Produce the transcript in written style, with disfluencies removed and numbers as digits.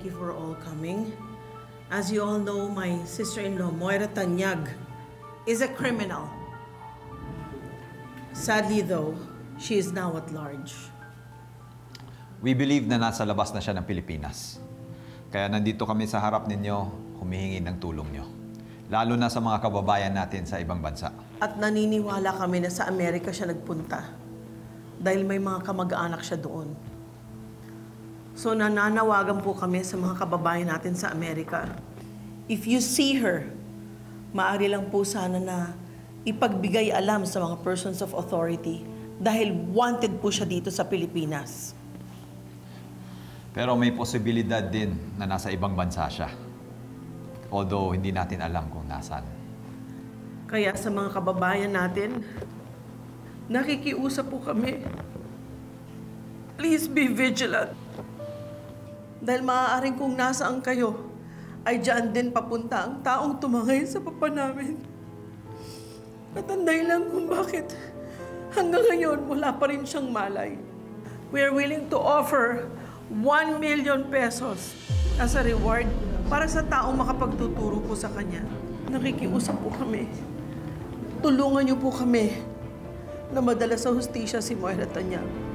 thank you for all coming. As you all know, my sister-in-law, Moira Tanyag, is a criminal. Sadly though, she is now at large. We believe na nasa labas na siya ng Pilipinas. Kaya nandito kami sa harap ninyo, humihingi ng tulong nyo. Lalo na sa mga kababayan natin sa ibang bansa. At naniniwala kami na sa Amerika siya nagpunta dahil may mga kamag-anak siya doon. So nananawagan po kami sa mga kababayan natin sa Amerika. If you see her, maaari lang po sana na ipagbigay alam sa mga persons of authority dahil wanted po siya dito sa Pilipinas. Pero may posibilidad din na nasa ibang bansa siya. Although hindi natin alam kung nasaan. Kaya sa mga kababayan natin, nakikiusap po kami. Please be vigilant. Dahil maaaring kung nasaan kayo, ay dyan din papunta ang taong tumangay sa papa namin. At ang dahilan kung bakit hanggang ngayon wala pa rin siyang malay. We are willing to offer 1 million pesos as a reward para sa taong makapagtuturo po sa kanya. Nakikiusap po kami. Tulungan niyo po kami na madala sa hustisya si Moira Tanyag.